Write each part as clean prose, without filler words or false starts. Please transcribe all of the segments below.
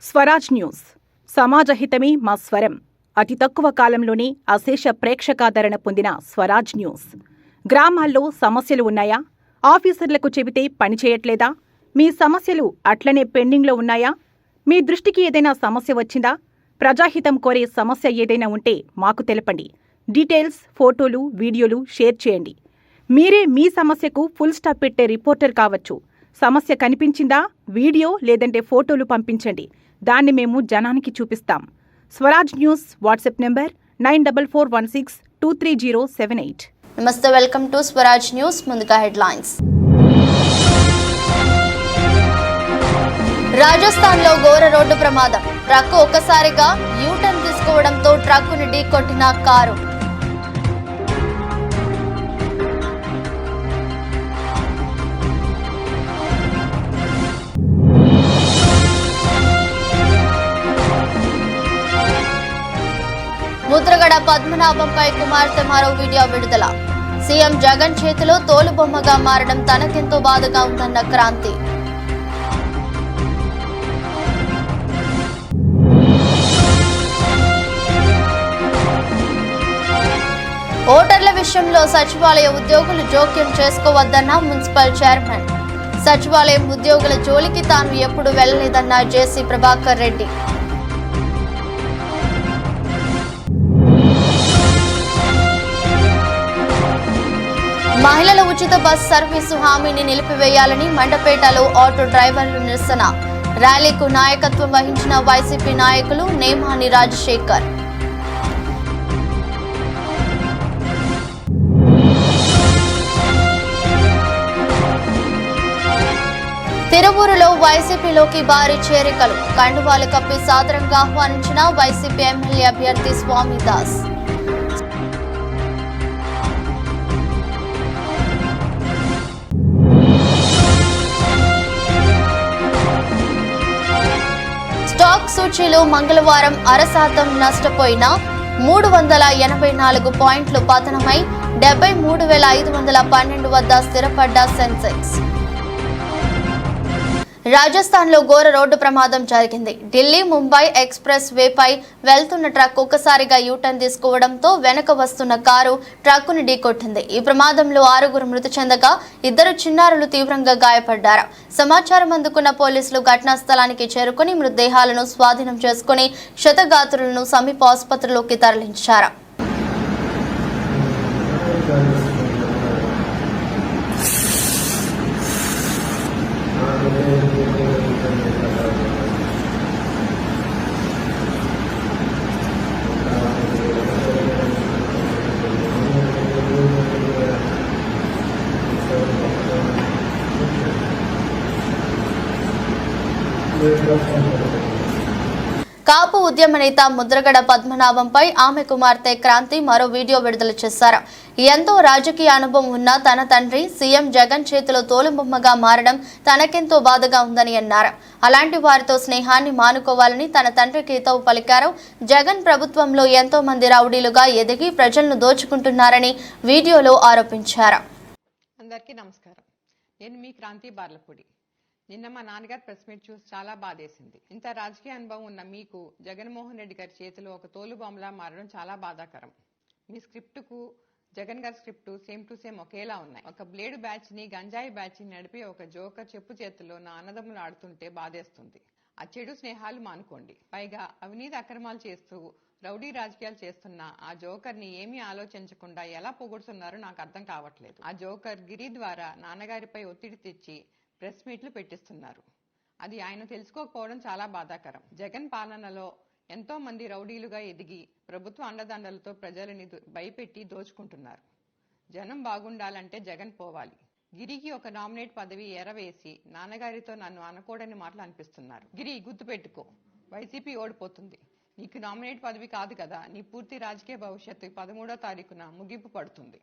Swaraj news సమాజహితమే మా స్వరం. అతి తక్కువ కాలంలోనే అశేష ప్రేక్షకాదరణ పొందిన స్వరాజ్ న్యూస్. గ్రామాల్లో సమస్యలు ఉన్నాయా? ఆఫీసర్లకు చెబితే పనిచేయట్లేదా? మీ సమస్యలు అట్లనే పెండింగ్లో ఉన్నాయా? మీ దృష్టికి ఏదైనా సమస్య వచ్చిందా? ప్రజాహితం కోరే సమస్య ఏదైనా ఉంటే మాకు తెలపండి. డీటెయిల్స్, ఫోటోలు, వీడియోలు షేర్ చేయండి. మీరే మీ సమస్యకు ఫుల్ స్టాప్ పెట్టే రిపోర్టర్ కావచ్చు. సమస్య కనిపించిందా? వీడియో లేదంటే ఫోటోలు పంపించండి. దాన్ని మేము జనానికి చూపిస్తాం. Swaraj news WhatsApp number 9416230788. నమస్తే, వెల్కమ్ టు స్వరాజ్ న్యూస్. ముందుగా హెడ్లైన్స్. రాజస్థాన్ లో ఘోర రోడ్డు ప్రమాదం. ట్రక్కు ఒక్కసారిగా యూటర్న్ తీసుకోవడంతో ట్రక్కుని ఢీకొట్టిన కారు. ముద్రగడ పద్మనాభంపై కుమార్తె మరో వీడియో విడుదల. సీఎం జగన్ చేతిలో తోలుబొమ్మగా మారడం తనకెంతో బాధగా ఉందన్న క్రాంతి. ఓటర్ల విషయంలో సచివాలయ ఉద్యోగులు జోక్యం చేసుకోవద్దన్న మున్సిపల్ చైర్మన్. సచివాలయం ఉద్యోగుల జోలికి తాను ఎప్పుడు వెళ్లలేదన్న జేసీ ప్రభాకర్ రెడ్డి. మహిళల ఉచిత బస్ సర్వీసు హామీని నిలిపివేయాలని మండపేటలో ఆటో డ్రైవర్లు నిరసన. ర్యాలీకు నాయకత్వం వహించిన వైసీపీ నాయకులు నేమాని రాజశేఖర్. తిరువూరులో వైసీపీలోకి భారీ చేరికలు. కండువాలు కప్పి సాదరంగా ఆహ్వానించిన వైసీపీ ఎమ్మెల్యే అభ్యర్థి స్వామిదాస్. స్టాక్ సూచీలు మంగళవారం 0.5% నష్టపోయిన 384 పాయింట్లు పతనమై 73,512 వద్ద స్థిరపడ్డ సెన్సెక్స్. రాజస్థాన్ లో ఘోర రోడ్డు ప్రమాదం జరిగింది. ఢిల్లీ ముంబై ఎక్స్ప్రెస్ వేపై వెళ్తున్న ట్రక్ ఒక్కసారిగా యూటర్న్ తీసుకోవడంతో వెనక వస్తున్న కారు ట్రక్కును ఢీకొట్టింది. ఈ ప్రమాదంలో 6 మృతి చెందగా 2 చిన్నారులు తీవ్రంగా గాయపడ్డారు. సమాచారం అందుకున్న పోలీసులు ఘటనా స్థలానికి చేరుకుని మృతదేహాలను స్వాధీనం చేసుకుని క్షతగాత్రులను సమీప ఆసుపత్రిలోకి తరలించారు. కాపు ఉద్యమ నేత ముద్రగడ పద్మనాభంపై ఆమె కుమార్తె క్రాంతి మరో వీడియో విడుదల చేశారు. ఎంతో రాజకీయ అనుభవం ఉన్న తన తండ్రి సీఎం జగన్ చేతిలో తోలుబొమ్మగా మారడం తనకెంతో బాధగా ఉందని అన్నారు. అలాంటి వారితో స్నేహాన్ని మానుకోవాలని తన తండ్రికి హితవు పలికారు. జగన్ ప్రభుత్వంలో ఎంతో మంది రౌడీలుగా ఎదిగి ప్రజలను దోచుకుంటున్నారని వీడియోలో ఆరోపించారు. అందరికీ నమస్కారం. నేను మీ క్రాంతి బార్లపూడి. నిన్న మా నాన్నగారు ప్రెస్ మీట్ చూసి చాలా బాధేసింది. ఇంత రాజకీయ అనుభవం ఉన్న మీకు జగన్మోహన్ రెడ్డి గారి చేతిలో ఒక తోలుబొమ్మలా మారడం చాలా బాధాకరం. మీ స్క్రిప్టుకు జగన్ గారి స్క్రిప్టు సేమ్ టు సేమ్ ఒకేలా ఉన్నాయి. ఒక బ్లేడ్ బ్యాచ్ ని గంజాయి బ్యాచ్ ని నడిపి ఒక జోకర్ చెప్పు చేతుల్లో నా అన్నదమ్ములు ఆడుతుంటే బాధేస్తుంది. ఆ చెడు స్నేహాలు మానుకోండి. పైగా అవినీతి అక్రమాలు చేస్తూ రౌడీ రాజకీయాలు చేస్తున్న ఆ జోకర్ ని ఏమీ ఆలోచించకుండా ఎలా పొగుడుతున్నారో నాకు అర్థం కావట్లేదు. ఆ జోకర్ గిరి ద్వారా నాన్నగారిపై ఒత్తిడి తెచ్చి ప్రెస్ మీట్లు పెట్టిస్తున్నారు. అది ఆయన తెలుసుకోకపోవడం చాలా బాధాకరం. జగన్ పాలనలో ఎంతో మంది రౌడీలుగా ఎదిగి ప్రభుత్వ అండదండలతో ప్రజలని భయపెట్టి దోచుకుంటున్నారు. జనం బాగుండాలంటే జగన్ పోవాలి. గిరికి ఒక నామినేట్ పదవి ఎరవేసి నాన్నగారితో నన్ను అనకూడని మాటలు అనిపిస్తున్నారు. గిరి, గుర్తుపెట్టుకో, వైసీపీ ఓడిపోతుంది. నీకు నామినేట్ పదవి కాదు కదా, నీ పూర్తి రాజకీయ భవిష్యత్తు 13వ తారీఖున ముగింపు పడుతుంది.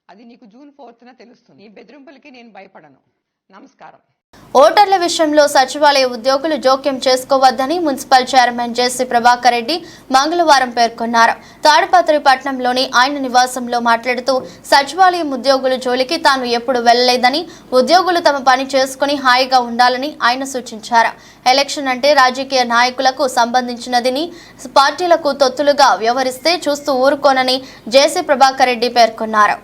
అది నీకు జూన్ 4న తెలుస్తుంది. నీ బెదిరింపులకి నేను భయపడను. నమస్కారం. ఓటర్ల విషయంలో సచివాలయ ఉద్యోగులు జోక్యం చేసుకోవద్దని మున్సిపల్ చైర్మన్ జేసీ ప్రభాకర్ రెడ్డి మంగళవారం పేర్కొన్నారు. తాడిపత్రి పట్టణంలోని ఆయన నివాసంలో మాట్లాడుతూ సచివాలయం ఉద్యోగుల జోలికి తాను ఎప్పుడు వెళ్లలేదని, ఉద్యోగులు తమ పని చేసుకుని హాయిగా ఉండాలని ఆయన సూచించారు. ఎలక్షన్ అంటే రాజకీయ నాయకులకు సంబంధించినదని, పార్టీలకు తొత్తులుగా వ్యవహరిస్తే చూస్తూ ఊరుకోనని జేసీ ప్రభాకర్ రెడ్డి పేర్కొన్నారు.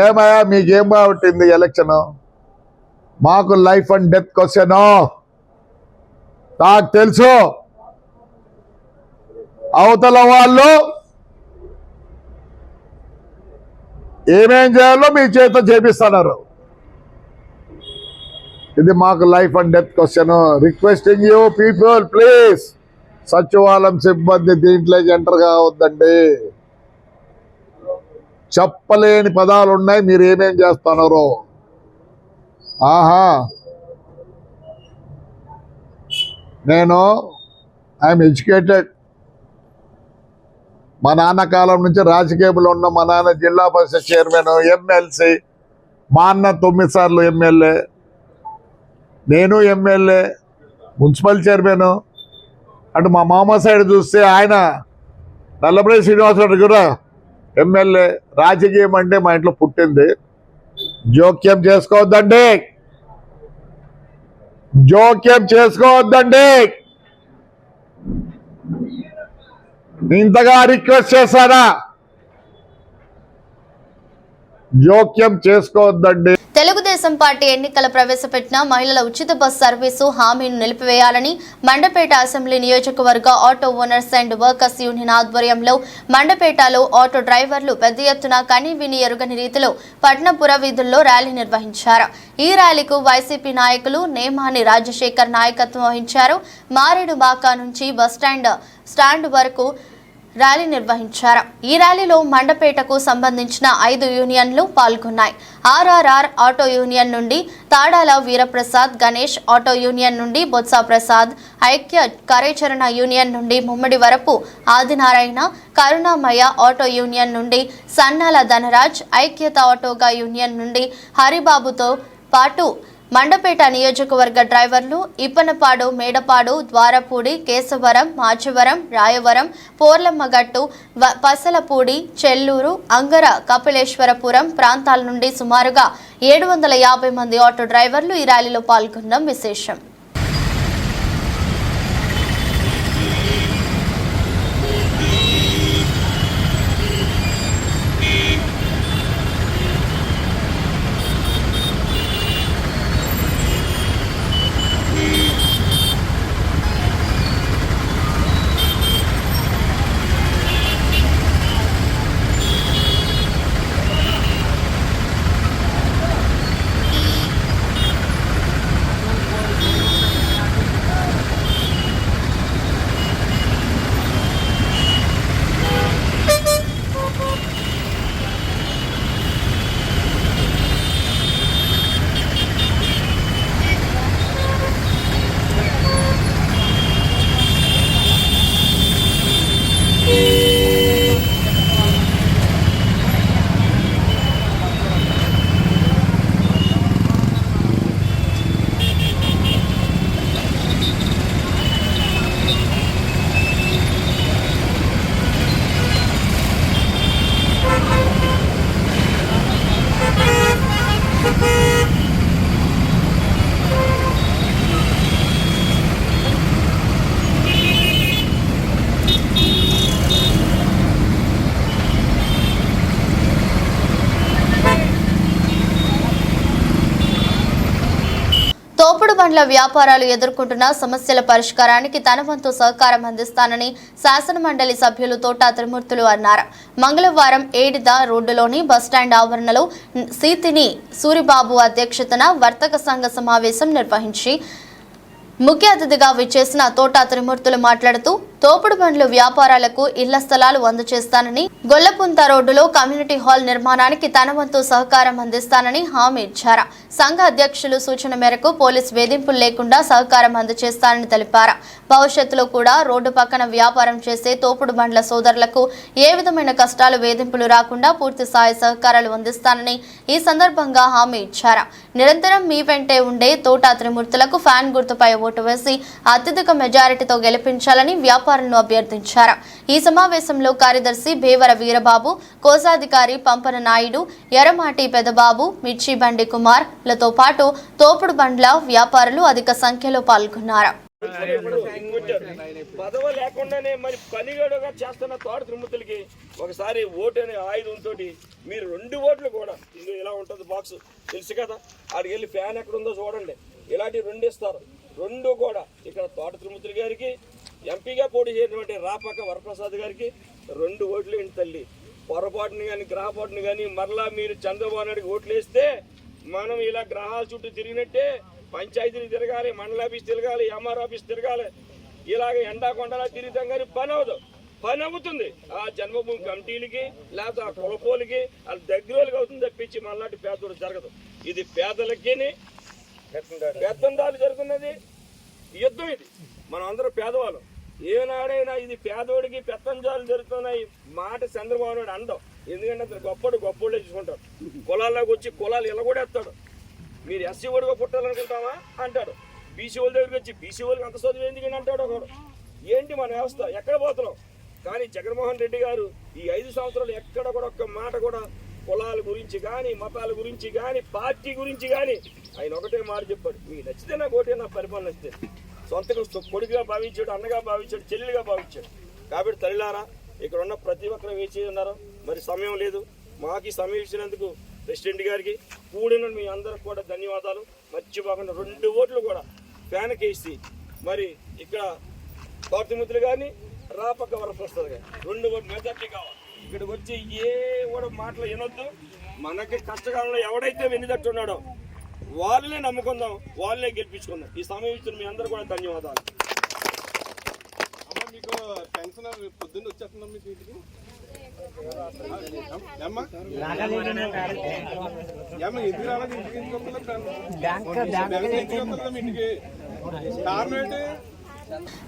ఏమయ్యా మీకేం బాగుంటుంది ఎలక్షన్? మాకు లైఫ్ అండ్ డెత్ క్వశ్చన్ నాకు తెలుసు. అవతల వాళ్ళు ఏమేం చేయాలో మీ చేత చేపిస్తున్నారు. ఇది మాకు life and death question. Requesting you people, please సచివాలయం సిబ్బంది దీంట్లోకి ఎంటర్ కావద్దండి. చెప్పలేని పదాలు ఉన్నాయి, మీరు ఏమేం చేస్తున్నారు. ఆహా, నేను ఐఎమ్ ఎడ్యుకేటెడ్. మా నాన్న కాలం నుంచి రాజకీయంలో ఉన్న మా నాన్న జిల్లా పరిషత్ చైర్మన్, ఎమ్మెల్సీ. మా అన్న 9 సార్లు ఎమ్మెల్యే, నేను ఎమ్మెల్యే, మున్సిపల్ చైర్మన్. అటు మా మామ సైడ్ చూస్తే ఆయన నల్లపల్లి శ్రీనివాసరెడ్డి కూడా ఎమ్మెల్యే. రాజకీయం అంటే మా ఇంట్లో పుట్టింది. జోక్యం చేసుకోవద్దండి, జోక్యం చేసుకోవద్దండి. ఇంతగా రిక్వెస్ట్ చేశారా? జోక్యం చేసుకోవద్దండి. తెలుగుదేశం పార్టీ ఎన్నికల ప్రవేశపెట్టిన మహిళల ఉచిత బస్ సర్వీసు హామీని నిలిపివేయాలని మండపేట అసెంబ్లీ నియోజకవర్గ auto owners and workers union ఆధ్వర్యంలో మండపేటలో ఆటో డ్రైవర్లు పెద్ద ఎత్తున కని విని ఎరుగని రీతిలో పట్టణపుర వీధుల్లో ర్యాలీ నిర్వహించారు. ఈ ర్యాలీకు వైసీపీ నాయకులు నేమాని రాజశేఖర్ నాయకత్వం వహించారు. మారేడు బాకా నుంచి స్టాండ్ వరకు ర్యాలీ నిర్వహించారు. ఈ ర్యాలీలో మండపేటకు సంబంధించిన 5 యూనియన్లు పాల్గొన్నాయి. ఆర్ఆర్ఆర్ ఆటో యూనియన్ నుండి తాడాల వీరప్రసాద్, గణేష్ ఆటో యూనియన్ నుండి బొత్స ప్రసాద్, ఐక్య కార్యాచరణ యూనియన్ నుండి ముమ్మడి వరపు ఆదినారాయణ, కరుణామయ ఆటో యూనియన్ నుండి సన్నాల ధనరాజ్, ఐక్యత ఆటోగా యూనియన్ నుండి హరిబాబుతో పాటు మండపేట నియోజకవర్గ డ్రైవర్లు ఇప్పనపాడు, మేడపాడు, ద్వారపూడి, కేశవరం, మాచవరం, రాయవరం, పోర్లమ్మగట్టు, పసలపూడి, చెల్లూరు, అంగర, కపిలేశ్వరపురం ప్రాంతాల నుండి సుమారుగా 750 మంది ఆటో డ్రైవర్లు ఈ ర్యాలీలో పాల్గొనడం విశేషం. తోపుడు బండ్ల వ్యాపారాలు ఎదుర్కొంటున్న సమస్యల పరిష్కారానికి తన వంతు సహకారం అందిస్తానని శాసనమండలి సభ్యులు తోట త్రిమూర్తులు అన్నారు. మంగళవారం ఏడిద రోడ్డులోని బస్టాండ్ ఆవరణలో సీతిని సూరిబాబు అధ్యక్షతన వర్తక సంఘ సమావేశం నిర్వహించి ముఖ్య అతిథిగా విచ్చేసిన తోట త్రిమూర్తులు మాట్లాడుతూ తోపుడు బండ్లు వ్యాపారాలకు ఇళ్ల స్థలాలు అందజేస్తానని, గొల్లపుంత రోడ్డులో కమ్యూనిటీ హాల్ నిర్మాణానికి తన వంతు సహకారం అందిస్తానని హామీ ఇచ్చారు. సంఘ అధ్యక్షులు సూచన మేరకు పోలీస్ వేధింపులు లేకుండా సహకారం అందజేస్తానని తెలిపారు. భవిష్యత్తులో కూడా రోడ్డు పక్కన వ్యాపారం చేసే తోపుడు బండ్ల సోదరులకు ఏ విధమైన కష్టాలు వేధింపులు రాకుండా పూర్తి స్థాయి సహకారాలు అందిస్తానని ఈ సందర్భంగా హామీ ఇచ్చారు. నిరంతరం మీ వెంటే ఉండే తోట త్రిమూర్తులకు ఫ్యాన్ గుర్తుపై ఓటు వేసి అత్యధిక మెజారిటీతో గెలిపించాలని వ్యాపారులను అభ్యర్థించారు. ఈ సమావేశంలో కార్యదర్శి భేవర వీరబాబు, కోశాధికారి పంపన నాయుడు, ఎర్రమాటి పెదబాబు, మిర్చి బండి కుమార్ లతో పాటు తోపుడు బండ్ల వ్యాపారులు అధిక సంఖ్యలో పాల్గొన్నారు. పదవ లేకుండానే మరి పనిగడుగా చేస్తున్న తోట త్రిమూర్తులకి ఒకసారి ఓటు అనే ఆయుధంతో మీరు 2 ఓట్లు కూడా ఇందులో ఇలా ఉంటుంది బాక్స్ తెలుసు కదా, ఆడికి వెళ్ళి ఫ్యాన్ ఎక్కడ ఉందో చూడండి, ఇలాంటి 2 ఇస్తారు. 2 కూడా ఇక్కడ తోట త్రిమూర్తులు గారికి, ఎంపీగా పోటీ చేసినటువంటి రాపాక వరప్రసాద్ గారికి 2 ఓట్లు ఏంటి తల్లి. పొరపాటుని కానీ గ్రహపాటుని కానీ మరలా మీరు చంద్రబాబు నాయుడికి ఓట్లు వేస్తే మనం ఇలా గ్రహాల చుట్టూ తిరిగినట్టే పంచాయతీలు తిరగాలి, మండల ఆఫీస్ తిరగాలి, ఎంఆర్ ఆఫీస్ తిరగాలి, ఇలాగ ఎండాకొండలా తిరుగుతాం కానీ పని అవుతుంది. ఆ జన్మభూమి కమిటీలకి లేకపోతే ఆ కులపోలకి వాళ్ళ దగ్గరకి అవుతుంది తప్పించి మళ్ళాంటి పేదోడు జరగదు. ఇది పేదలకి పెత్తందాలు జరుగుతున్నది యుద్ధం. ఇది మనం అందరూ పేదవాళ్ళం. ఏనాడైనా ఇది పేదోడికి పెత్తందాలు జరుగుతున్నాయి మాట చంద్రబాబు నాయుడు అండం. ఎందుకంటే అతను గొప్పోళ్ళే చూసుకుంటాడు. కులాల్లోకి వచ్చి కులాలు ఇలా కూడా ఎత్తాడు. మీరు ఎస్సీ ఓడిగా పుట్టాలనుకుంటామా అంటాడు. బీసీ వాళ్ళ దగ్గరికి వచ్చి బీసీ వాళ్ళకి అంత చదువు ఎందుకని అంటాడు ఒకడు. ఏంటి మన వ్యవస్థ, ఎక్కడ పోతున్నాం? కానీ జగన్మోహన్ రెడ్డి గారు ఈ 5 సంవత్సరాలు ఎక్కడ కూడా ఒక్క మాట కూడా కులాల గురించి కానీ, మతాల గురించి కానీ, పార్టీ గురించి కానీ ఆయన ఒకటే మాట చెప్పాడు, మీకు నచ్చితే నాకు ఓటే, నా పరిపాలన నచ్చితే. సొంతగా కొడుకుగా భావించాడు, అన్నగా భావించాడు, చెల్లెలుగా భావించాడు. కాబట్టి తల్లిలారా, ఇక్కడ ఉన్న ప్రతి ఒక్కరు వేచి ఉన్నారు. మరి సమయం లేదు, మాకు ఈ సమయం ఇచ్చినందుకు ప్రెసిడెంట్ గారికి కూడిన మీ అందరికి కూడా ధన్యవాదాలు. మర్చిపోకుండా 2 ఓట్లు కూడా ఫ్యాన్కి వేసి మరి ఇక్కడ తోట త్రిమూర్తులు కానీ రాపక్క వరప్రసాద్ గారు 2 ఓట్లు మెజార్టీ కావాలి. ఇక్కడికి వచ్చి ఏ కూడా మాటలు వినొద్దు. మనకి కష్టకాలంలో ఎవడైతే వెన్నుదట్టున్నాడో వాళ్ళనే నమ్ముకుందాం, వాళ్ళనే గెలిపించుకుందాం. ఈ సమయం ఇచ్చిన మీ అందరూ కూడా ధన్యవాదాలు. మీకు పెన్షన్ పొద్దున్న వచ్చేస్తున్నాం మీకు ఇంటికి ఎందుకు రాలేదు? ఇంటికి కారణం ఏంటి?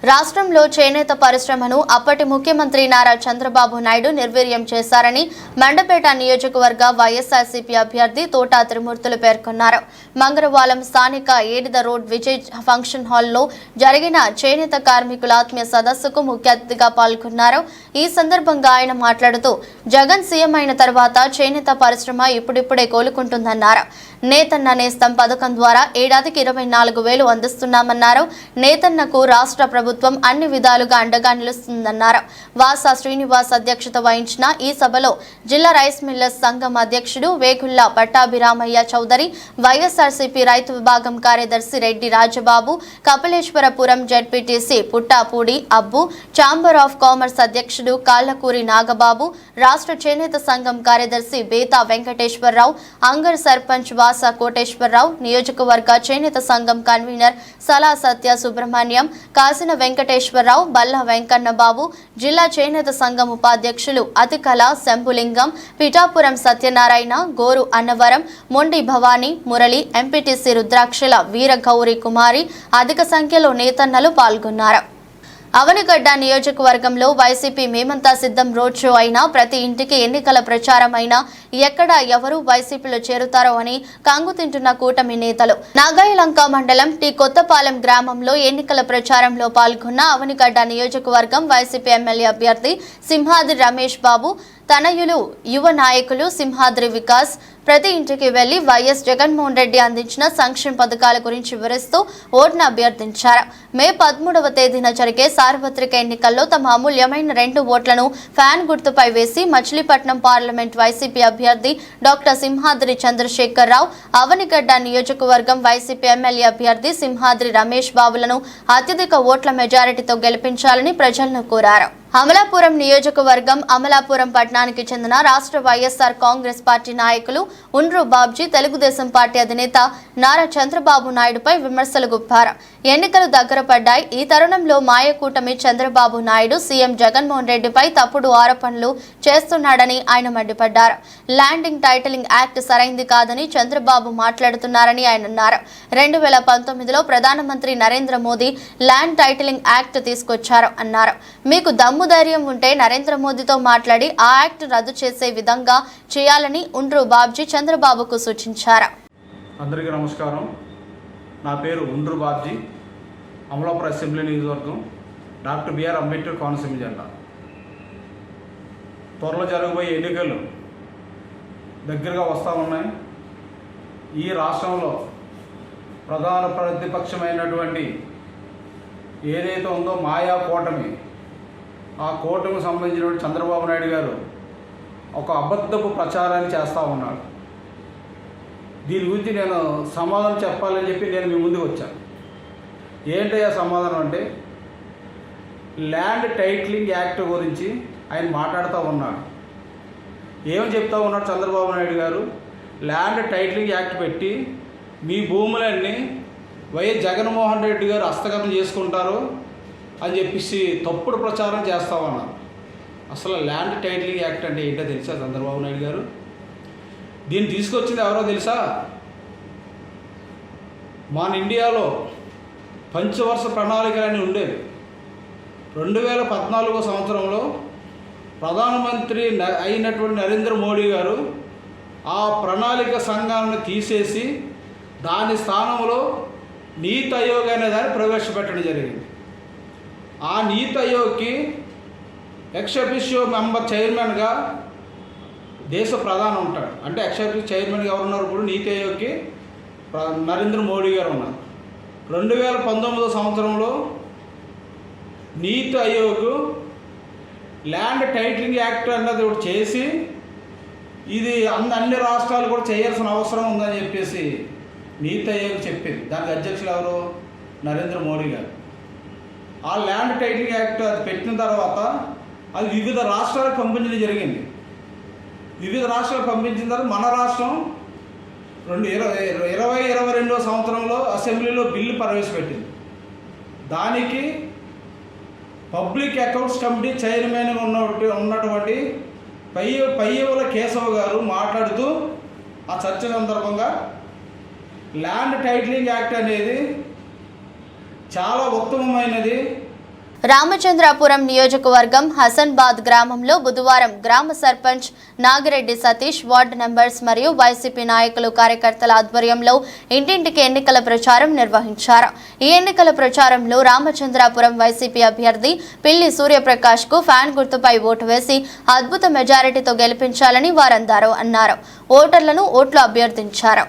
రాష్ట్రంలో చేనేత పరిశ్రమను అప్పటి ముఖ్యమంత్రి నారా చంద్రబాబు నాయుడు నిర్వీర్యం చేశారని మండపేట నియోజకవర్గ వైఎస్ఆర్సీపీ అభ్యర్థి తోట త్రిమూర్తులు పేర్కొన్నారు. మంగళవారం స్థానిక ఏడిద రోడ్ విజయ్ ఫంక్షన్ హాల్లో జరిగిన చేనేత కార్మికుల ఆత్మీయ సదస్సుకు ముఖ్య అతిథిగా పాల్గొన్నారు. ఈ సందర్భంగా ఆయన మాట్లాడుతూ జగన్ సీఎం అయిన తర్వాత చేనేత పరిశ్రమ ఇప్పుడిప్పుడే కోలుకుంటుందన్నారు. నేతన్న నేస్తం పథకం ద్వారా ఏడాదికి 24,000 అందిస్తున్నామన్నారు. నేతన్నకు రాష్ట్ర ప్రభుత్వం అన్ని విధాలుగా అండగా నిలుస్తుందన్నారు. వాసా శ్రీనివాస్ అధ్యక్షత వహించిన ఈ సభలో జిల్లా రైస్ మిల్లర్స్ సంఘం అధ్యక్షుడు వేగుళ్ల పట్టాభిరామయ్య చౌదరి, వైఎస్ఆర్సీపీ రైతు విభాగం కార్యదర్శి Reddy Rajababu, Kapileswarapuram ZPTC పుట్టాపూడి Abbu, chamber of commerce అధ్యక్షుడు కాళ్లకూరి నాగబాబు, రాష్ట్ర చేనేత సంఘం కార్యదర్శి బేతా వెంకటేశ్వరరావు, అంగర్ సర్పంచ్ వాసా కోటేశ్వరరావు, నియోజకవర్గ చేనేత సంఘం కన్వీనర్ సలా సత్య సుబ్రహ్మణ్యం, కాసిన వెంకటేశ్వరరావు, బల్ల వెంకన్న బాబు, జిల్లా చేనేత సంఘం ఉపాధ్యక్షులు అతికల శంభులింగం, పిఠాపురం సత్యనారాయణ, గోరు అన్నవరం, మొండి భవానీ, మురళి, ఎంపీటీసీ రుద్రాక్షల వీర గౌరి కుమారి అధిక సంఖ్యలో నేతన్నలు పాల్గొన్నారు. అవనిగడ్డ నియోజకవర్గంలో వైసీపీ మేమంతా సిద్ధం రోడ్ షో అయినా ప్రతి ఇంటికి ఎన్నికల ప్రచారం అయినా ఎక్కడ ఎవరు వైసీపీలో చేరుతారో అని కంగుతింటున్న కూటమి నేతలు. నాగాయలంక మండలం టి కొత్తపాలెం గ్రామంలో ఎన్నికల ప్రచారంలో పాల్గొన్న అవనిగడ్డ నియోజకవర్గం వైసీపీ ఎమ్మెల్యే అభ్యర్థి సింహాద్రి రమేష్ బాబు తనయులు యువ నాయకులు సింహాద్రి వికాస్ ప్రతి ఇంటికి వెళ్లి వైఎస్ జగన్మోహన్ రెడ్డి అందించిన సంక్షేమ పథకాల గురించి వివరిస్తూ ఓటును అభ్యర్థించారు. మే 13వ తేదీన జరిగే సార్వత్రిక ఎన్నికల్లో తమ అమూల్యమైన 2 ఓట్లను ఫ్యాన్ గుర్తుపై వేసి మచిలీపట్నం పార్లమెంట్ వైసీపీ అభ్యర్థి డాక్టర్ సింహాద్రి చంద్రశేఖరరావు, అవనిగడ్డ నియోజకవర్గం వైసీపీ ఎమ్మెల్యే అభ్యర్థి సింహాద్రి రమేష్ బాబులను అత్యధిక ఓట్ల మెజారిటీతో గెలిపించాలని ప్రజలను కోరారు. అమలాపురం నియోజకవర్గం అమలాపురం పట్టణానికి చెందిన రాష్ట్ర వైఎస్ఆర్ కాంగ్రెస్ పార్టీ నాయకులు ఉండ్రు బాబ్జీ తెలుగుదేశం పార్టీ అధినేత నారా చంద్రబాబు నాయుడుపై విమర్శలు గుప్పారు. ఎన్నికలు దగ్గర పడ్డాయి. ఈ తరుణంలో మాయకూటమి చంద్రబాబు నాయుడు సీఎం జగన్మోహన్ రెడ్డిపై తప్పుడు ఆరోపణలు చేస్తున్నాడని ఆయన మండిపడ్డారు. ల్యాండింగ్ టైటిలింగ్ యాక్ట్ సరైంది కాదని చంద్రబాబు మాట్లాడుతున్నారని ఆయన అన్నారు. 2019లో ప్రధానమంత్రి Narendra Modi land titling act తీసుకొచ్చారు అన్నారు. మీకు ధైర్యం ఉంటే నరేంద్ర మోదీతో మాట్లాడి ఆ యాక్ట్ రద్దు చేసే విధంగా చేయాలని ఉండ్రు బాబ్జీ చంద్రబాబుకు సూచించారు. అందరికీ నమస్కారం. నా పేరు ఉండ్రు బాబ్జీ. అమలాపురం అసెంబ్లీ నియోజకవర్గం డాక్టర్ బిఆర్ అంబేద్కర్ కోనసీమ జిల్లా. త్వరలో జరగబోయే ఎన్నికలు దగ్గరగా వస్తూ ఉన్నాయి. ఈ రాష్ట్రంలో ప్రధాన ప్రతిపక్షమైనటువంటి ఏదైతే ఉందో మాయా కూటమి, ఆ కూటమికి సంబంధించినటువంటి చంద్రబాబు నాయుడు గారు ఒక అబద్ధపు ప్రచారాన్ని చేస్తూ ఉన్నాడు. దీని గురించి నేను సమాధానం చెప్పాలని చెప్పి నేను మీ ముందుకు వచ్చాను. ఏంటయ్యా సమాధానం అంటే, ల్యాండ్ టైటిలింగ్ యాక్ట్ గురించి ఆయన మాట్లాడుతూ ఉన్నాడు. ఏమని చెప్తా ఉన్నాడు చంద్రబాబు నాయుడు గారు? ల్యాండ్ టైటిలింగ్ యాక్ట్ పెట్టి మీ భూములన్నీ వైఎస్ జగన్మోహన్ రెడ్డి గారు హస్తగతం చేసుకుంటారు అని చెప్పేసి తప్పుడు ప్రచారం చేస్తా ఉన్నారు. అసలు ల్యాండ్ టైటిలింగ్ యాక్ట్ అంటే ఏంటో తెలుసా చంద్రబాబు నాయుడు గారు? దీన్ని తీసుకొచ్చింది ఎవరో తెలుసా? మన ఇండియాలో పంచవర్ష ప్రణాళికలని ఉండేవి. 2014 సంవత్సరంలో ప్రధానమంత్రి అయినటువంటి నరేంద్ర మోడీ గారు ఆ ప్రణాళిక సంఘాలను తీసేసి దాని స్థానంలో నీతి ఆయోగ్ అనే దాన్ని ప్రవేశపెట్టడం జరిగింది. ఆ నీతి ఆయోగ్కి ఎక్స్ అఫిషియో మెంబర్ చైర్మన్గా దేశ ప్రధాని ఉంటాడు. అంటే ఎక్స్ అఫిషియో చైర్మన్గా ఎవరున్నారు? ఇప్పుడు నీతి ఆయోగ్కి నరేంద్ర మోడీ గారు ఉన్నారు. 2019 సంవత్సరంలో నీతి ఆయోగ్ ల్యాండ్ టైటిలింగ్ యాక్ట్ అన్నది ఒకటి చేసి ఇది అన్ని రాష్ట్రాలు కూడా చేయాల్సిన అవసరం ఉందని చెప్పేసి నీతి ఆయోగ్ చెప్పింది. దానికి అధ్యక్షులు ఎవరు? నరేంద్ర మోడీ గారు. ఆ ల్యాండ్ టైటిలింగ్ యాక్ట్ అది పెట్టిన తర్వాత అది వివిధ రాష్ట్రాలకు పంపించడం జరిగింది. వివిధ రాష్ట్రాలకు పంపించిన తర్వాత మన రాష్ట్రం 2022 సంవత్సరంలో అసెంబ్లీలో బిల్లు ప్రవేశపెట్టింది. దానికి పబ్లిక్ అకౌంట్స్ కమిటీ చైర్మన్గా ఉన్నటువంటి పయ్యవుల కేశవ్ గారు మాట్లాడుతూ ఆ చర్చ సందర్భంగా ల్యాండ్ టైటిలింగ్ యాక్ట్ అనేది చాలా ఉత్తమమైనది. రామచంద్రాపురం నియోజకవర్గం హసన్బాద్ గ్రామంలో బుధవారం గ్రామ సర్పంచ్ నాగిరెడ్డి సతీష్, వార్డు మెంబర్స్ మరియు వైసీపీ నాయకులు, కార్యకర్తల ఆధ్వర్యంలో ఇంటింటికి ఎన్నికల ప్రచారం నిర్వహించారు. ఈ ఎన్నికల ప్రచారంలో రామచంద్రాపురం వైసీపీ అభ్యర్థి పిల్లి సూర్యప్రకాష్ కు ఫ్యాన్ గుర్తుపై ఓటు వేసి అద్భుత మెజారిటీతో గెలిపించాలని వారందరూ అన్నారు. ఓటర్లను ఓట్లు అభ్యర్థించారు.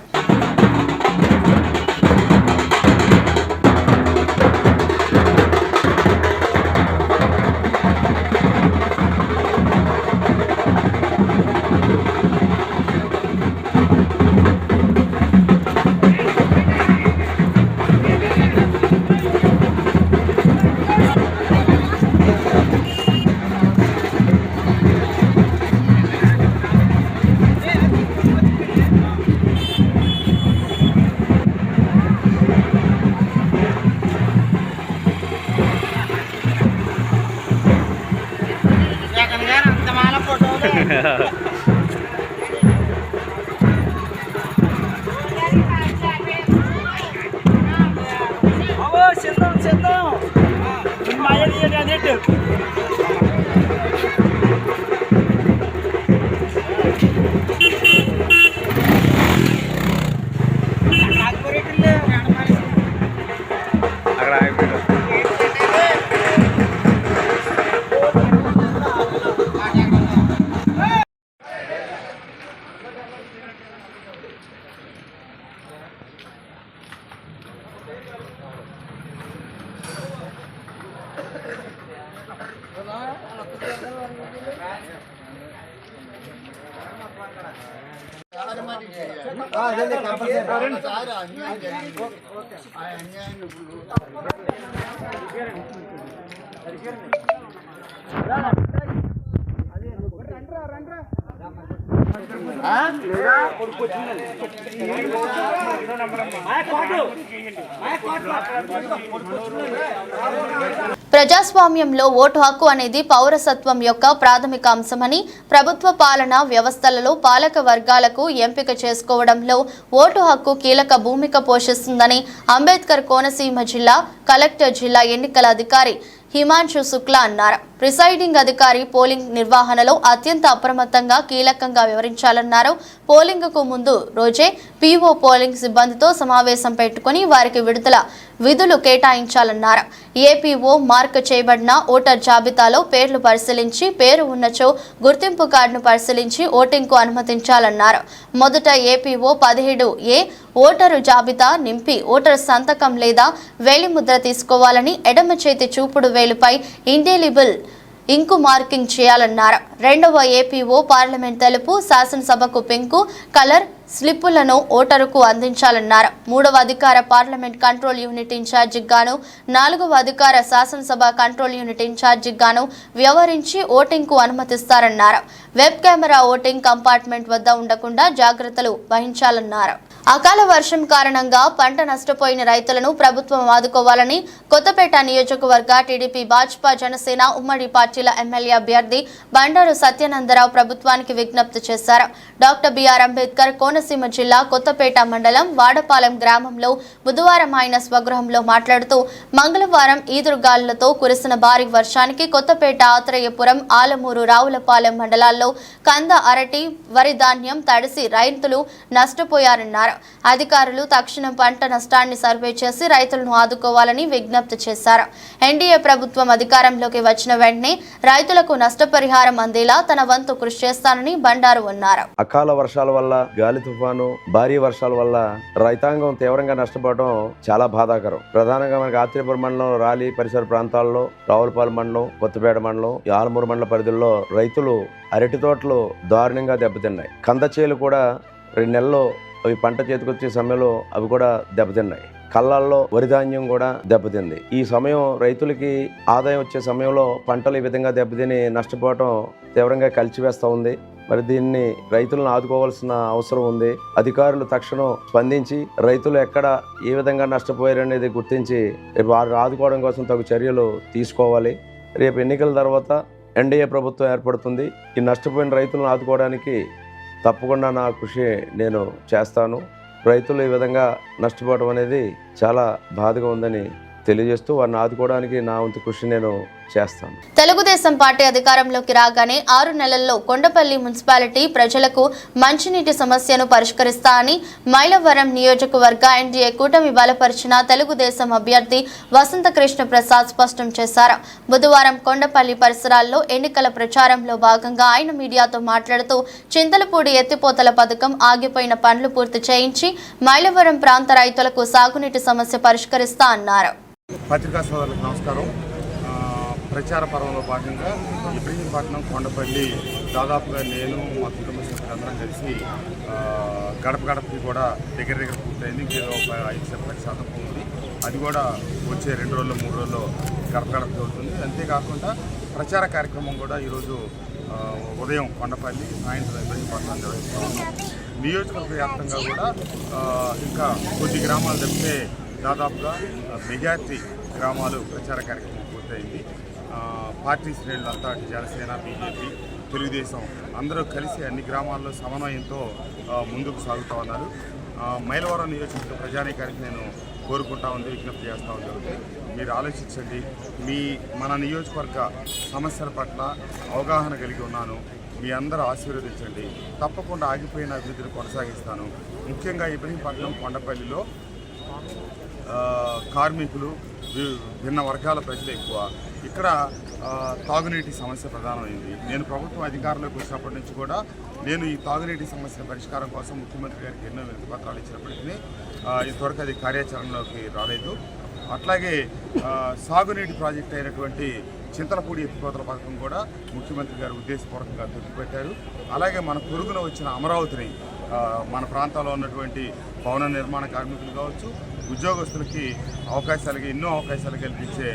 ప్రజాస్వామ్యంలో ఓటు హక్కు అనేది పౌరసత్వం యొక్క ప్రాథమిక అంశమని, ప్రభుత్వ పాలనా వ్యవస్థలలో పాలక వర్గాలకు ఎంపిక చేసుకోవడంలో ఓటు హక్కు కీలక భూమిక పోషిస్తుందని అంబేద్కర్ కోనసీమ జిల్లా కలెక్టర్, జిల్లా ఎన్నికల అధికారి హిమాంశు శుక్లా అన్నారు. ప్రిసైడింగ్ అధికారి పోలింగ్ నిర్వహణలో అత్యంత అప్రమత్తంగా, కీలకంగా వివరించాలన్నారు. పోలింగ్ కు ముందు రోజే పీఓ పోలింగ్ సిబ్బందితో సమావేశం పెట్టుకుని వారికి విధులు కేటాయించాలన్నారు. ఏపీఓ మార్క్ చేయబడిన ఓటర్ జాబితాలో పేర్లు పరిశీలించి, పేరు ఉన్నచో గుర్తింపు కార్డును పరిశీలించి ఓటింగ్కు అనుమతించాలన్నారు. మొదట ఏపీఓ 17A ఓటరు జాబితా నింపి ఓటర్ సంతకం లేదా వేలిముద్ర తీసుకోవాలని, ఎడమ చేతి చూపుడు వేలుపై ఇండెలిబుల్ ఇంకు మార్కింగ్ చేయాలన్నారు. రెండవ ఏపీఓ పార్లమెంట్ తెలుపు, శాసనసభకు పింకు కలర్ స్లిప్పులను ఓటరుకు అందించాలన్నారు. మూడవ అధికార పార్లమెంట్ కంట్రోల్ యూనిట్ ఇన్ఛార్జికి గాను, నాలుగవ అధికార శాసనసభ కంట్రోల్ యూనిట్ ఇన్ఛార్జికి గాను వ్యవహరించి ఓటింగ్కు అనుమతిస్తారన్నారు. వెబ్ కెమెరా ఓటింగ్ కంపార్ట్మెంట్ వద్ద ఉండకుండా జాగ్రత్తలు వహించాలన్నారు. అకాల వర్షం కారణంగా పంట నష్టపోయిన రైతులను ప్రభుత్వం ఆదుకోవాలని కొత్తపేట నియోజకవర్గ టీడీపీ, భాజపా, జనసేన ఉమ్మడి పార్టీల ఎమ్మెల్యే అభ్యర్థి బండారు సత్యానందరావు ప్రభుత్వానికి విజ్ఞప్తి చేశారు. డాక్టర్ బిఆర్ అంబేద్కర్ కోనసీమ జిల్లా కొత్తపేట మండలం వాడపాలెం గ్రామంలో బుధవారం ఆయన స్వగృహంలో మాట్లాడుతూ, మంగళవారం ఈదురుగాలులతో కురిసిన భారీ వర్షానికి కొత్తపేట, ఆత్రేయపురం, ఆలమూరు, రావులపాలెం మండలాల్లో కంద, అరటి, వరి ధాన్యం తడిసి రైతులు నష్టపోయారన్నారు. అధికారులు తక్షణం పంట నష్టాన్ని సర్వే చేసి రైతులను ఆదుకోవాలని విజ్ఞప్తి చేశారు. ఎన్డీఏ ప్రభుత్వం అధికారంలోకి వచ్చిన వెంటనే రైతులకు నష్టపరిహారం అందేలా తన వంతు కృషి చేస్తానని బండారు అన్నారు. అకాల వర్షాల వల్ల, గాలి తుఫాను, భారీ వర్షాల వల్ల రైతాంగం తీవ్రంగా నష్టపోవడం చాలా బాధాకరం. ప్రధానంగా మనకి ఆత్రేయపురం మండలం, రాలి పరిసర ప్రాంతాల్లో, రావులపాలెం మండలం, కొత్తపేట మండలం, ఆలమూరు మండల పరిధిలో రైతులు అరటి తోటలు దారుణంగా దెబ్బతిన్నాయి. కంద చేలు కూడా 2 నెలల్లో అవి పంట చేతికొచ్చే సమయంలో అవి కూడా దెబ్బతిన్నాయి. కళ్ళల్లో వరి ధాన్యం కూడా దెబ్బతింది. ఈ సమయం రైతులకి ఆదాయం వచ్చే సమయంలో పంటలు ఈ విధంగా దెబ్బతిని నష్టపోవటం తీవ్రంగా కలిచివేస్తూ ఉంది. మరి దీన్ని రైతులను ఆదుకోవాల్సిన అవసరం ఉంది. అధికారులు తక్షణం స్పందించి రైతులు ఎక్కడ ఏ విధంగా నష్టపోయారనేది గుర్తించి రేపు వారిని ఆదుకోవడం కోసం తగు చర్యలు తీసుకోవాలి. రేపు ఎన్నికల తర్వాత ఎన్డీఏ ప్రభుత్వం ఏర్పడుతుంది. ఈ నష్టపోయిన రైతులను ఆదుకోవడానికి తప్పకుండా నా కృషి నేను చేస్తాను. రైతులు ఈ విధంగా నష్టపోవడం అనేది చాలా బాధగా ఉందని తెలియజేస్తూ వారిని ఆదుకోవడానికి నా వంతు కృషి నేను చేస్తాను. తెలుగుదేశం పార్టీ అధికారంలోకి రాగానే 6 నెలల్లో కొండపల్లి మున్సిపాలిటీ ప్రజలకు మంచినీటి సమస్యను పరిష్కరిస్తానని మైలవరం నియోజకవర్గ ఎన్డీఏ కూటమి బలపరిచిన తెలుగుదేశం అభ్యర్థి వసంత కృష్ణ ప్రసాద్ స్పష్టం చేశారు. బుధవారం కొండపల్లి పరిసరాల్లో ఎన్నికల ప్రచారంలో భాగంగా ఆయన మీడియాతో మాట్లాడుతూ, చింతలపూడి ఎత్తిపోతల పథకం ఆగిపోయిన పనులు పూర్తి చేయించి మైలవరం ప్రాంత రైతులకు సాగునీటి సమస్య పరిష్కరిస్తా అన్నారు. పత్రికా సోదరులకు నమస్కారం. ప్రచార పర్వంలో భాగంగా ఇబ్రహీంపట్నం, కొండపల్లి దాదాపుగా నేను, మా కుటుంబ సభ్యులందరం కలిసి గడప గడపకి కూడా దగ్గర పూర్తయింది. ఇంకేదో 5% ఉంది. అది కూడా వచ్చే 2 రోజుల్లో 3 రోజుల్లో గడప గడపకి అవుతుంది. అంతేకాకుండా ప్రచార కార్యక్రమం కూడా ఈరోజు ఉదయం కొండపల్లి, సాయంత్రం ఇబ్రహీంపట్నం నిర్వహిస్తున్నాము. నియోజకవర్గ వ్యాప్తంగా కూడా ఇంకా కొద్ది గ్రామాలు తప్పితే దాదాపుగా మెజార్టీ గ్రామాలు ప్రచార కార్యక్రమం పూర్తయింది. పార్టీ శ్రేణులు అంతా జనసేన, బీజేపీ, తెలుగుదేశం అందరూ కలిసి అన్ని గ్రామాల్లో సమన్వయంతో ముందుకు సాగుతూ ఉన్నారు. మైలవరం నియోజకవర్గ ప్రజానీకానికి నేను కోరుకుంటా ఉంది, విజ్ఞప్తి చేస్తూ ఉంది. మీరు ఆలోచించండి. మన నియోజకవర్గ సమస్యల పట్ల అవగాహన కలిగి ఉన్నాను. మీ అందరూ ఆశీర్వదించండి. తప్పకుండా ఆగిపోయిన అభివృద్ధిని కొనసాగిస్తాను. ముఖ్యంగా ఇబ్రహీంపట్నం, కొండపల్లిలో కార్మికులు, భిన్న వర్గాల ప్రజలు ఎక్కువ. ఇక్కడ తాగునీటి సమస్య ప్రధానమైంది. నేను ప్రభుత్వం అధికారంలోకి వచ్చినప్పటి నుంచి కూడా నేను ఈ తాగునీటి సమస్య పరిష్కారం కోసం ముఖ్యమంత్రి గారికి ఎన్నో వినతి పత్రాలు ఇచ్చినప్పటికీ ఇంతవరకు అది కార్యాచరణలోకి రాలేదు. అట్లాగే సాగునీటి ప్రాజెక్ట్ అయినటువంటి చింతలపూడి ఎత్తిపోతల పథకం కూడా ముఖ్యమంత్రి గారు ఉద్దేశపూర్వకంగా తొక్కిపెట్టారు. అలాగే మన పొరుగున వచ్చిన అమరావతిని మన ప్రాంతాల్లో ఉన్నటువంటి భవన నిర్మాణ కార్మికులు కావచ్చు, ఉద్యోగస్తులకి ఎన్నో అవకాశాలు కల్పించే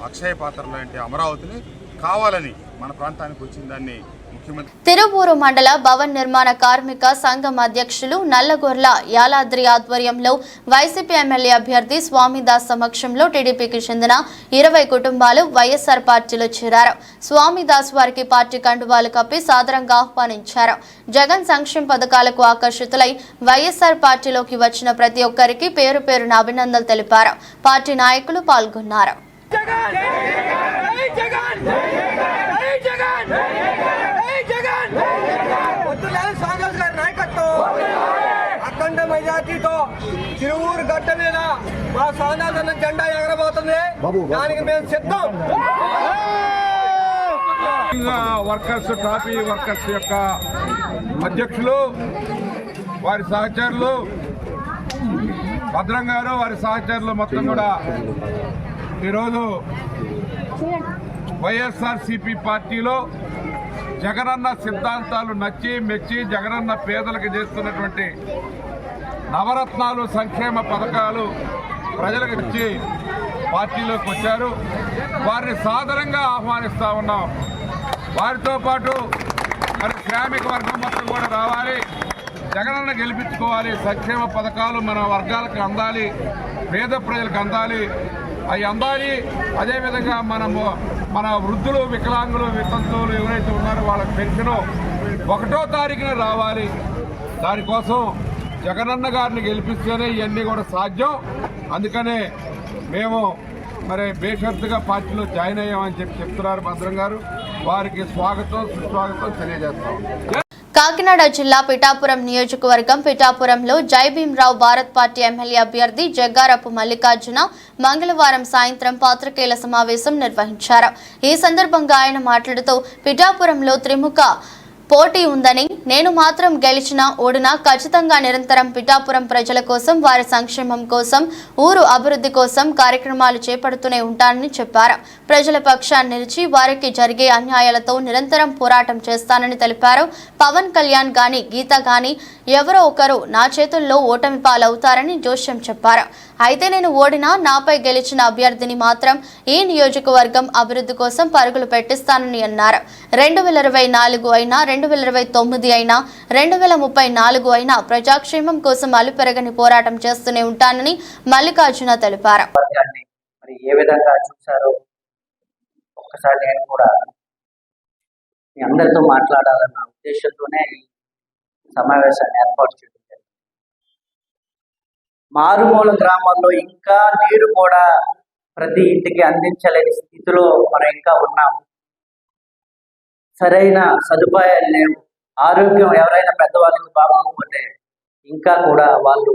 అక్షయ పాత్ర లాంటి అమరావతిని కావాలని మన ప్రాంతానికి వచ్చిన దాన్ని ముఖ్యమంత్రి తిరువూరు మండల భవన్ నిర్మాణ కార్మిక సంఘం అధ్యక్షులు నల్లగొర్ల యాలాద్రి ఆధ్వర్యంలో వైసీపీ ఎమ్మెల్యే అభ్యర్థి స్వామిదాస్ సమక్షంలో టీడీపీకి చెందిన 20 కుటుంబాలు వైఎస్ఆర్ పార్టీలో చేరారు. స్వామిదాస్ వారికి పార్టీ కండువాలు కప్పి సాదరంగా ఆహ్వానించారు. జగన్ సంక్షేమ పథకాలకు ఆకర్షితులై వైఎస్ఆర్ పార్టీలోకి వచ్చిన ప్రతి ఒక్కరికి పేరు పేరున అభినందనలు తెలిపారు. పార్టీ నాయకులు పాల్గొన్నారు. అఖండ మెజార్టీతో తిరువూరు గడ్డ మీద మా స్వామిదాస్ జెండా ఎగరబోతుంది. దానికి మేము సిద్ధం. వర్కర్స్ కాపీ వర్కర్స్ యొక్క అధ్యక్షులు వారి సహచరులు భద్రం గారు వారి సహచరులు మొత్తం కూడా ఈరోజు వైఎస్ఆర్సీపీ పార్టీలో జగనన్న సిద్ధాంతాలు నచ్చి మెచ్చి జగనన్న పేదలకు చేస్తున్నటువంటి నవరత్నాలు సంక్షేమ పథకాలు ప్రజలకు ఇచ్చి పార్టీలోకి వచ్చారు. వారిని సాదరంగా ఆహ్వానిస్తూ ఉన్నాం. వారితో పాటు మరి శ్రామిక వర్గం మొత్తం కూడా రావాలి, జగనన్న గెలిపించుకోవాలి, సంక్షేమ పథకాలు మన వర్గాలకు అందాలి, పేద ప్రజలకు అందాలి, అవి అందాలి. అదేవిధంగా మన వృద్ధులు వికలాంగులు వితంతువులు ఎవరైతే ఉన్నారో వాళ్ళకి పెన్షన్ 1వ తారీఖున రావాలి. దానికోసం జగనన్న గారిని గెలిపిస్తేనే ఇవన్నీ కూడా సాధ్యం. అందుకనే మేము మరి బేషరతుగా పార్టీలో జాయిన్ అయ్యామని చెప్తున్నారు భద్రం గారు. వారికి స్వాగతం సుస్వాగతం తెలియజేస్తాం. కాకినాడ జిల్లా పిఠాపురం నియోజకవర్గం పిఠాపురంలో జై భీమ్రావు భారత్ పార్టీ ఎమ్మెల్యే అభ్యర్థి జగ్గారపు మల్లికార్జున మంగళవారం సాయంత్రం పాత్రికేయుల సమావేశం నిర్వహించారు. ఈ సందర్భంగా ఆయన మాట్లాడుతూ పిఠాపురంలో త్రిముఖ పోటీ ఉందని, నేను మాత్రం గెలిచినా ఓడినా ఖచ్చితంగా నిరంతరం పిఠాపురం ప్రజల కోసం, వారి సంక్షేమం కోసం, ఊరు అభివృద్ధి కోసం కార్యక్రమాలు చేపడుతూనే ఉంటానని చెప్పారు. ప్రజల పక్షాన్ని నిలిచి వారికి జరిగే అన్యాయాలతో నిరంతరం పోరాటం చేస్తానని తెలిపారు. పవన్ కళ్యాణ్ గాని గీత గాని ఎవరో ఒకరు నా చేతుల్లో ఓటమి పాలవుతారని జోష్యం చెప్పారు. అయితే నేను ఓడినా నాపై గెలిచిన అభ్యర్థిని మాత్రం ఈ నియోజకవర్గం అభివృద్ధి కోసం పరుగులు పెట్టిస్తానని అన్నారు. 2024 అయినా 2029 అయినా 2034 అయినా ప్రజాక్షేమం కోసం అలుపెరగని పోరాటం చేస్తూనే ఉంటానని మల్లికార్జున తెలిపారు. ఏ విధంగా చూశారో ఒక్కసారి నేను కూడా మీ అందరితో మాట్లాడాలన్న ఉద్దేశంతోనే ఈ సమావేశాన్ని ఏర్పాటు చేయడం జరిగింది. మారుమూల గ్రామాల్లో ఇంకా నీరు కూడా ప్రతి ఇంటికి అందించలేని స్థితిలో మనం ఇంకా ఉన్నాం. సరైన సదుపాయాలు లేవు. ఆరోగ్యం ఎవరైనా పెద్దవాళ్ళకి బాగోకపోతే ఇంకా కూడా వాళ్ళు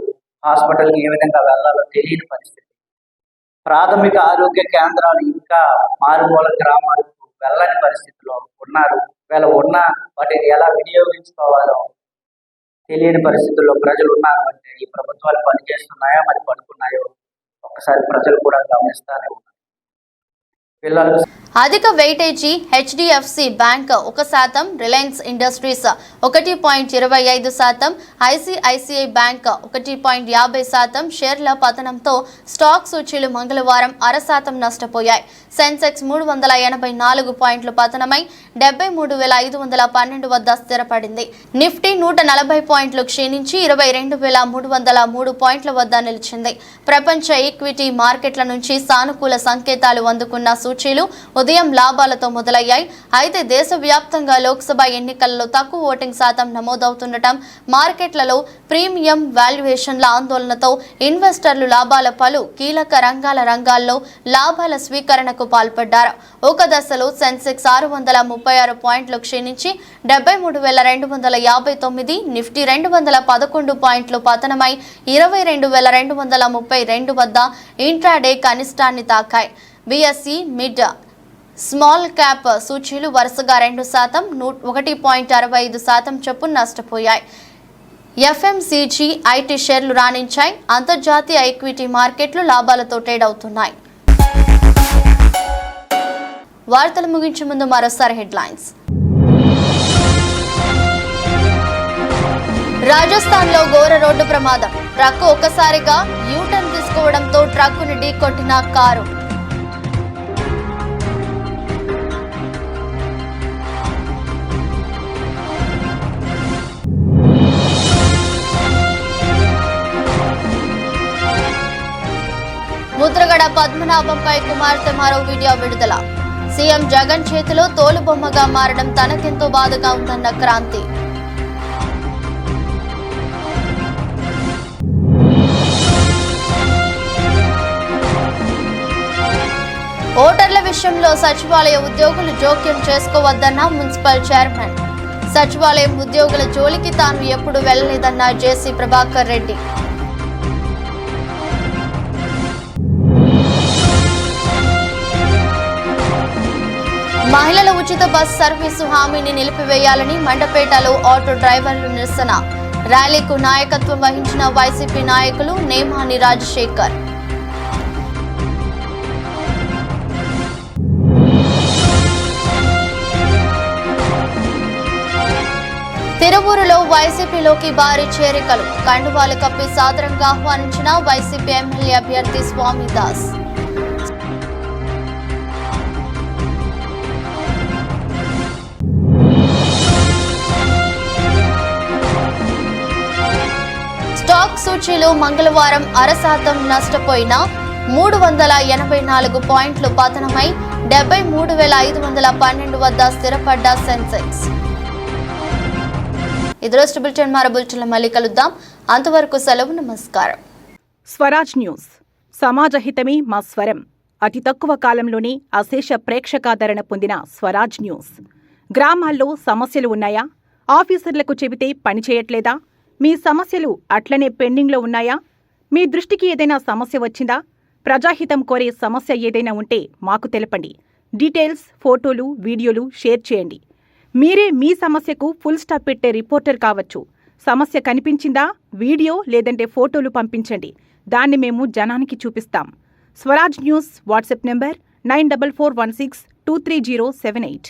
హాస్పిటల్కి ఏ విధంగా వెళ్ళాలో తెలియని పరిస్థితి. ప్రాథమిక ఆరోగ్య కేంద్రాలు ఇంకా మారుమూల గ్రామాలకు వెళ్ళని పరిస్థితిలో ఉన్నారు. వీళ్ళ ఉన్న వాటిని ఎలా వినియోగించుకోవాలో తెలియని పరిస్థితుల్లో ప్రజలు ఉన్నారు. అంటే ఈ ప్రభుత్వాలు పనిచేస్తున్నాయో మరి పడుకున్నాయో ఒక్కసారి ప్రజలు కూడా గమనిస్తానే ఉన్నారు. పిల్లలు అధిక weightage HDFC bank 1%, Reliance industries 1.25%, ICICI bank 1.50% షేర్ల పతనంతో స్టాక్ సూచీలు మంగళవారం 0.5% నష్టపోయాయి. సెన్సెక్స్ 384 పాయింట్లు పతనమై 73,512 వద్ద స్థిరపడింది. నిఫ్టీ 140 పాయింట్లు క్షీణించి 22,303 పాయింట్ల వద్ద నిలిచింది. ప్రపంచ ఈక్విటీ మార్కెట్ల నుంచి సానుకూల సంకేతాలు అందుకున్న సూచీలు ఉదయం లాభాలతో మొదలయ్యాయి. అయితే దేశవ్యాప్తంగా లోక్సభ ఎన్నికలలో తక్కువ ఓటింగ్ శాతం నమోదవుతుండటం, మార్కెట్లలో ప్రీమియం వాల్యుయేషన్ల ఆందోళనతో ఇన్వెస్టర్లు లాభాల పలు కీలక రంగాల్లో లాభాల స్వీకరణకు పాల్పడ్డారు. ఒక దశలో సెన్సెక్స్ 636 పాయింట్లు క్షీణించి 73,259, నిఫ్టీ 211 పాయింట్లు పతనమై 22,232 వద్ద ఇంట్రాడే కనిష్టాన్ని తాకాయి. బిఎస్ఈ మిడ్ స్మాల్ క్యాప్ సూచీలు వరుసగా 2%, 1.65% చొప్పున నష్టపోయాయి. ఎఫ్ఎంసీజీ, ఐటీ షేర్లు రాణించాయి. అంతర్జాతీయ ఈక్విటీ మార్కెట్లు లాభాలతో ట్రేడ్ అవుతున్నాయి. వార్తలు ముగించే ముందు మరోసారి హెడ్లైన్స్. రాజస్థాన్ లో ఘోర రోడ్డు ప్రమాదం. ట్రక్కు ఒక్కసారిగా యూటర్న్ తీసుకోవడంతో ట్రక్కును ఢీకొట్టిన కారు. పద్మనాభంపై కుమార్తె మరో వీడియో విడుదల. సీఎం జగన్ చేతిలో తోలుబొమ్మగా మారడం తనకెంతో బాధగా ఉందన్న క్రాంతి. ఓటర్ల విషయంలో సచివాలయ ఉద్యోగులు జోక్యం చేసుకోవద్దన్న మున్సిపల్ చైర్మన్. సచివాలయం ఉద్యోగుల జోలికి తాను ఎప్పుడు వెళ్లలేదన్న జేసీ ప్రభాకర్ రెడ్డి. మహిళల ఉచిత బస్ సర్వీసు హామీని నిలిపివేయాలని మండపేటలో ఆటో డ్రైవర్లు నిరసన. ర్యాలీకు నాయకత్వం వహించిన వైసీపీ నాయకులు నేమాని రాజశేఖర్. తిరువూరులో వైసీపీలోకి భారీ చేరికలు. కండువాలు కప్పి సాదరంగా ఆహ్వానించిన వైసీపీ ఎమ్మెల్యే అభ్యర్థి స్వామిదాస్. స్టాక్ సూచీలు మంగళవారం 0.5% నష్టపోయిన 384 పాయింట్లు పతనమై 73,512 వద్ద స్థిరపడ్డ సెన్సెక్స్. ఇదరోజు బులెటిన్ మరో బులెటిన్లో మళ్ళీ కలుద్దాం. అంతవరకు సెలవు, నమస్కారం. స్వరాజ్ న్యూస్. సమాజహితమే మా స్వరం. అతి తక్కువ కాలంలోనే అశేష ప్రేక్షకాదరణ పొందిన స్వరాజ్ న్యూస్. గ్రామాల్లో సమస్యలు ఉన్నాయా? ఆఫీసర్లకు చెబితే పని చేయట్లేదా? మీ సమస్యలు అట్లనే పెండింగ్లో ఉన్నాయా? మీ దృష్టికి ఏదైనా సమస్య వచ్చిందా? ప్రజాహితం కోరే సమస్య ఏదైనా ఉంటే మాకు తెలపండి. డీటెయిల్స్, ఫోటోలు, వీడియోలు షేర్ చేయండి. మీరే మీ సమస్యకు ఫుల్ స్టాప్ పెట్టే రిపోర్టర్ కావచ్చు. సమస్య కనిపించిందా? వీడియో లేదంటే ఫోటోలు పంపించండి. దాన్ని మేము జనానికి చూపిస్తాం. Swaraj news WhatsApp number 9441623078.